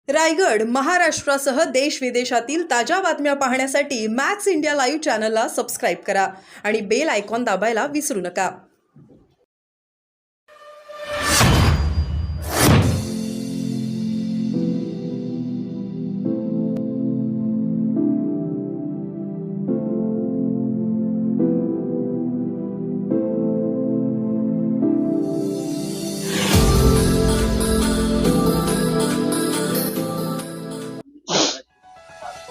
रायगड महाराष्ट्रासह देश विदेशातील ताज्या बातम्या पाहण्यासाठी मॅक्स इंडिया लाईव्ह चॅनलला सबस्क्राईब करा आणि बेल आयकॉन दाबायला विसरू नका.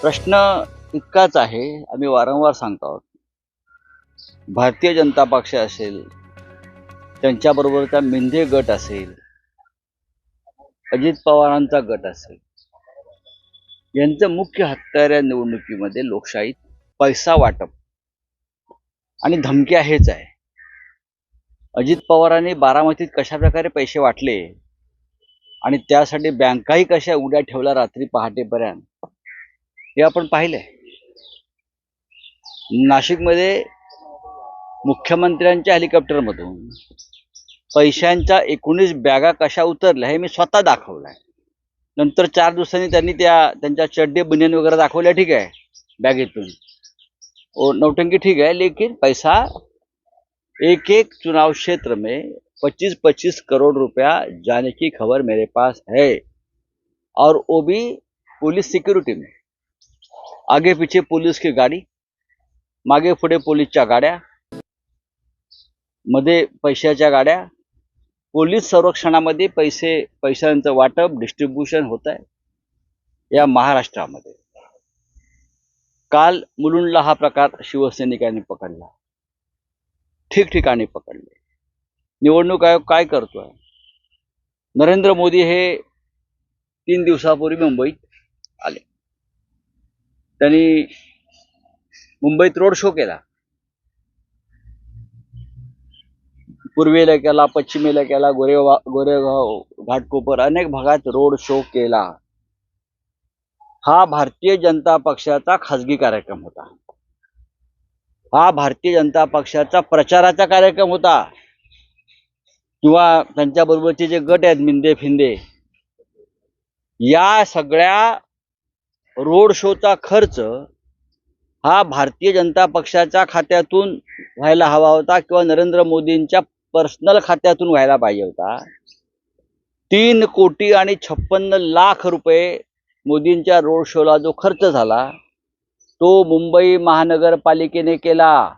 प्रश्न इतकाच आहे, आम्ही वारंवार सांगतो आहोत. भारतीय जनता पक्ष असेल, त्यांच्याबरोबरचा मिंधे गट असेल, अजित पवारांचा गट असेल, यांचं मुख्य हत्यार या निवडणुकीमध्ये लोकशाहीत पैसा वाटप आणि धमक्या हेच आहे. अजित पवारांनी बारामतीत कशा प्रकारे पैसे वाटले आणि त्यासाठी बँकाही कशा उड्या ठेवल्या रात्री पहाटेपर्यंत, हे आपण पाहिलंय. नाशिकमध्ये मुख्यमंत्र्यांच्या हेलिकॉप्टरमधून पैशांच्या 19 बॅगा कशा उतरल्या हे मी स्वतः दाखवलंय. नंतर 4 दिवसांनी त्यांनी त्यांच्या चड्डे बनियन वगैरे दाखवल्या. ठीक आहे, बॅगेतून नौटंकी ठीक है, लेकिन पैसा एक एक चुनाव क्षेत्र में 25-25 करोड़ रुपया जाने की खबर मेरे पास है, और वो भी पुलिस सिक्योरिटी में. आगे पीछे पुलिस की गाडी, मागे पुढे पोलीसच्या गाड्या, मध्ये पैशाच्या गाड्या, पोलीस संरक्षणामध्ये पैशांचं वाटप डिस्ट्रीब्युशन होत आहे या महाराष्ट्रामध्ये. काल मुलुंडला हा प्रकार शिवसैनिकांनी पकडला, ठिकठिकाणी पकडले. निवडणूक आयोग काय करतोय? नरेंद्र मोदी हे 3 दिवसापूर्वी मुंबईत आले. त्यांनी मुंबईत रोड शो केला. पूर्वेला केला, पश्चिमेला केला, गोरेगाव, घाटकोपर अनेक भागात रोड शो केला. हा भारतीय जनता पक्षाचा खासगी कार्यक्रम होता. हा भारतीय जनता पक्षाचा प्रचाराचा कार्यक्रम होता, किंवा त्यांच्याबरोबरचे जे गट आहेत मिंदे फिंदे, या सगळ्या रोड शोचा खर्च हा भारतीय जनता पक्षाच्या खात्यातून व्हायला हवा होता, किंवा नरेंद्र मोदींच्या पर्सनल खात्यातून व्हायला पाहिजे होता. 3,56,00,000 रुपये मोदींच्या रोड शोला जो खर्च झाला तो मुंबई महानगरपालिकेने केला.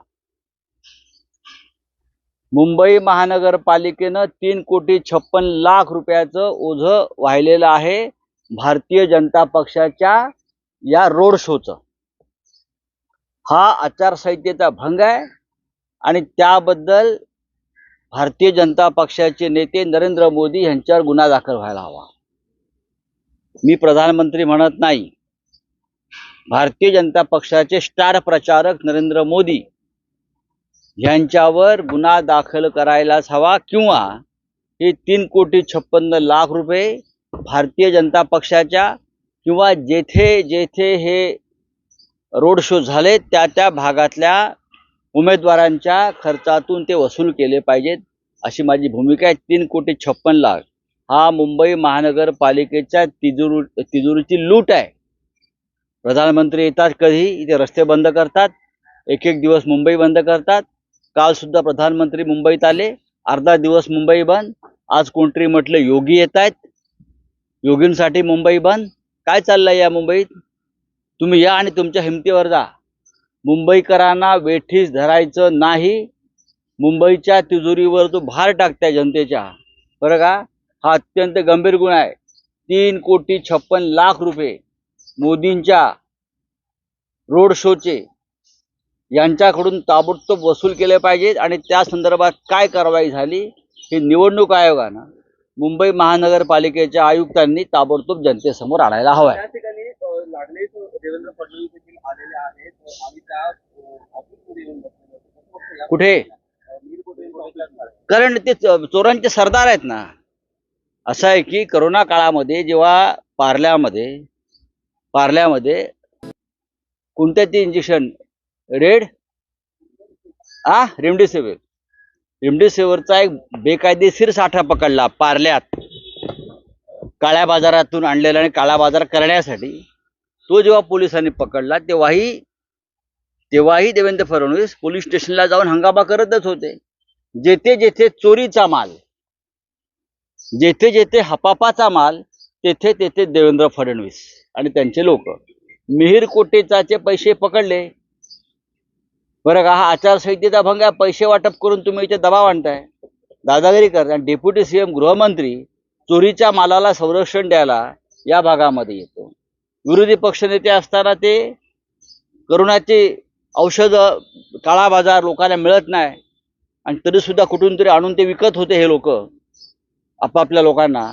मुंबई महानगरपालिकेनं 3,56,00,000 रुपयाचं ओझं वाहिलेलं आहे भारतीय जनता पक्षाच्या या रोड शोचं. हा आचारसंहितेचा भंग आहे आणि त्याबद्दल भारतीय जनता पक्षाचे नेते नरेंद्र मोदी यांच्यावर गुन्हा दाखल व्हायला हवा. मी प्रधानमंत्री म्हणत नाही. भारतीय जनता पक्षाचे स्टार प्रचारक नरेंद्र मोदी यांच्यावर गुन्हा दाखल करायलाच हवा, किंवा हे 3,56,00,000 रुपये भारतीय जनता पक्षाच्या किंवा जेथे जेथे हे रोड शो झाले त्या भागातल्या उमेदवारांच्या खर्चातून ते वसूल केले पाहिजेत, अशी माझी भूमिका आहे. 3,56,00,000 हा मुंबई महानगरपालिकेच्या तिजोरीची लूट आहे. प्रधानमंत्री येतात, कधी इथे रस्ते बंद करतात, एक दिवस मुंबई बंद करतात. काल सुद्धा प्रधानमंत्री मुंबईत आले, अर्धा दिवस मुंबई बंद. आज कोणतरी म्हटलं योगी येत आहेत, योगींसाठी मुंबई बंद. काय चाललंय या मुंबईत? तुम्ही या आणि तुमच्या हिमतीवर जा. मुंबईकरांना वेठीस धरायचं नाही. मुंबईच्या तिजोरीवर जो भार टाकताय जनतेच्या, बरं का, हा अत्यंत गंभीर गुन्हा आहे. 3,56,00,000 रुपये मोदींच्या रोड शोचे यांच्याकडून ताबडतोब वसूल केले पाहिजेत, आणि त्या संदर्भात काय कारवाई झाली हे निवडणूक आयोगानं मुंबई महानगरपालिकेच्या आयुक्तांनी ताबडतोब जनतेसमोर आणायला हवं आहे. देवेंद्र फडणवीस देखील आलेले आहेत. आम्ही त्या ऑफिसमध्ये येऊन बसलो. कुठे? कारण ते चोरांचे सरदार आहेत ना. असं आहे की करोना काळामध्ये जेव्हा पार्ल्यामध्ये कोणत्या ते इंजेक्शन रेमडेसिवीरचा एक बेकायदेशीर साठा पकडला पार्ल्यात. काळ्या बाजारातून आणलेला आणि काळा बाजार करण्यासाठी तो जेव्हा पोलिसांनी पकडला तेव्हाही देवेंद्र फडणवीस पोलीस स्टेशनला जाऊन हंगामा करतच होते. जेथे जेथे चोरीचा माल, जेथे जेथे हपापाचा माल, तेथे तेथे देवेंद्र फडणवीस आणि त्यांचे लोक. मिहीर कोटेचाचे पैसे पकडले बरं का, हा आचारसंहितेचा भंग आहे. पैसे वाटप करून तुम्ही इथे दबाव आणताय, दादागिरी करताय. डेप्युटी सीएम गृहमंत्री चोरीच्या मालाला संरक्षण द्यायला या भागामध्ये येतो. विरोधी पक्षनेते असताना ते करोनाचे औषध, काळा बाजार लोकांना मिळत नाही आणि तरी सुद्धा कुठून तरी आणून ते विकत होते हे लोक आपापल्या लोकांना.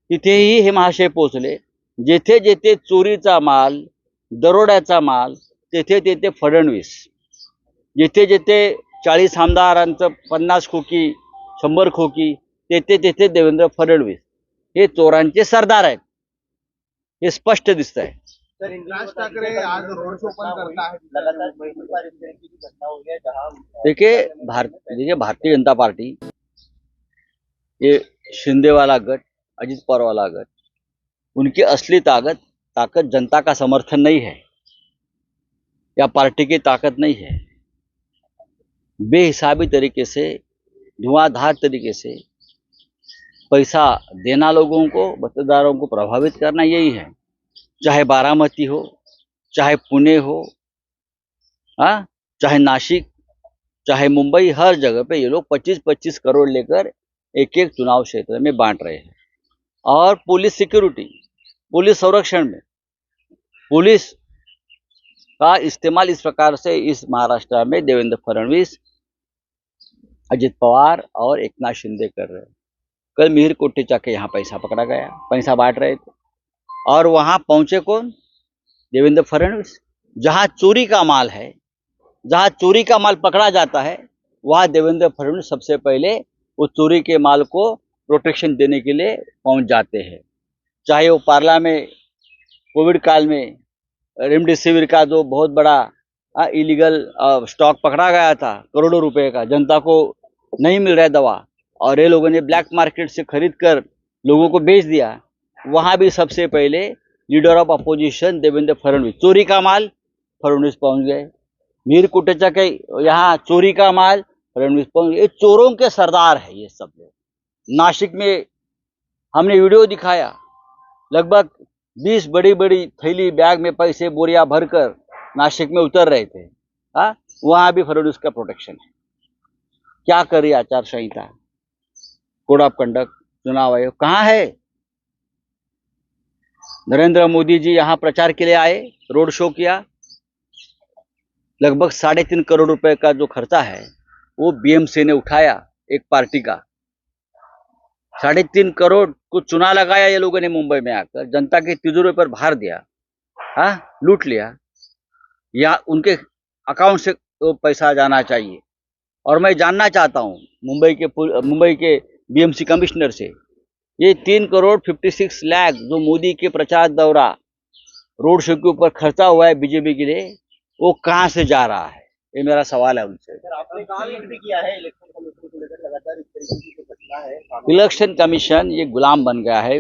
तिथेही हे महाशय पोहोचले. जेथे जेथे चोरीचा माल, दरोड्याचा माल, तेथे तेथे फडणवीस. जेथे जेथे 40 आमदारांचं 50 खोकी 100 खोकी, तेथे तेथे देवेंद्र फडणवीस हे चोरांचे सरदार आहेत. हे स्पष्ट दिसत आहे. सर, राज ठाकरे आज रोड शो पण करता है, लगातार कई बार इस तरह की घटना हुई है जहां देखिए भारतीय जनता पार्टी, ये शिंदे वाला गट, अजित पवार वाला गट, उनकी असली ताकत जनता का समर्थन नहीं है या पार्टी की ताकत नहीं है. बेहिसाबी तरीके से, धुआंधार तरीके से पैसा देना, लोगों को, मतदारों को प्रभावित करना, यही है. चाहे बारामती हो, चाहे पुणे हो, चाहे नासिक, चाहे मुंबई, हर जगह पे ये लोग 25-25 करोड़ लेकर एक एक चुनाव क्षेत्र में बांट रहे हैं. और पुलिस सिक्योरिटी, पुलिस संरक्षण में पुलिस का इस्तेमाल इस प्रकार से इस महाराष्ट्र में देवेंद्र फडणवीस, अजित पवार और एकनाथ शिंदे कर रहे हैं. कल मिहिर कोटेचा के यहाँ पैसा पकड़ा गया, पैसा बांट रहे थे और वहां पहुंचे कौन? देवेंद्र फडणवीस. जहां चोरी का माल है, जहां चोरी का माल पकड़ा जाता है, वहां देवेंद्र फडणवीस सबसे पहले उस चोरी के माल को प्रोटेक्शन देने के लिए पहुंच जाते हैं. चाहे वो पार्ला में कोविड काल में रेमडेसिविर का जो बहुत बड़ा इलीगल स्टॉक पकड़ा गया था, करोड़ों रुपए का, जनता को नहीं मिल रहा है दवा, और ये लोगों ने ब्लैक मार्केट से खरीद कर लोगों को बेच दिया, वहां भी सबसे पहले leader of opposition Devendra Fadnavis. चोरी का माल फडणवीस पहुंच गए. मिहिर कोटेचा के यहाँ चोरी का माल फडणवीस पहुंच गए. ये चोरों के सरदार है ये सब लोग. नासिक में हमने वीडियो दिखाया, लगभग 20 बड़ी बड़ी थैली बैग में पैसे बोरिया भरकर नासिक में उतर रहे थे. वहां भी फडणवीस का प्रोटेक्शन है. क्या करी आचार संहिता, कोड ऑफ कंडक्ट, चुनाव आयोग कहाँ है? नरेंद्र मोदी जी यहाँ प्रचार के लिए आए, रोड शो किया. लगभग 3.5 करोड़ रुपए का जो खर्चा है वो बीएमसी ने उठाया, एक पार्टी का 3.5 करोड़ को चुना लगाया ये लोगों ने मुंबई में आकर, जनता के तिजोरी पर भार दिया, लूट लिया. या उनके अकाउंट से वो पैसा जाना चाहिए. और मैं जानना चाहता हूँ मुंबई के बीएमसी कमिश्नर से, ये 3 करोड़ 56 लाख जो मोदी के प्रचार दौरा रोड शो के ऊपर खर्चा हुआ है बीजेपी के लिए, वो कहाँ से जा रहा है? ये मेरा सवाल है उनसे. सर, आपने कमेंट भी किया है इलेक्शन कमीशन को लेकर, लगातार इस तरीके की जो घटना है. इलेक्शन कमीशन ये गुलाम बन गया है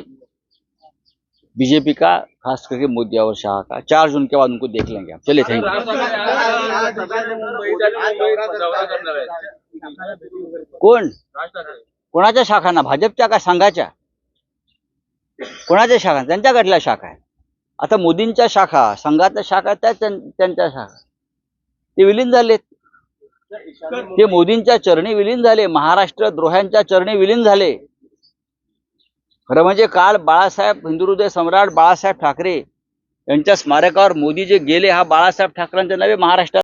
बीजेपी का, खास करके मोदी और शाह का. 4 जून के बाद उनको देख लेंगे हम. चलिए, थैंक यू. कोण? कोणाच्या शाखांना? भाजपच्या का संघाच्या? कोणाच्या शाखा? त्यांच्याकडल्या शाखा आहे. आता मोदींच्या शाखा, संघाच्या शाखा, त्या त्यांच्या शाखा, ते विलीन झालेत. ते मोदींच्या चरणी विलीन झाले, महाराष्ट्र द्रोह्यांच्या चरणी विलीन झाले. खरं म्हणजे काल बाळासाहेब, हिंदुहृदय सम्राट बाळासाहेब ठाकरे यांच्या स्मारकावर मोदी जे गेले, हा बाळासाहेब ठाकरेंच्या नव्हे, महाराष्ट्रात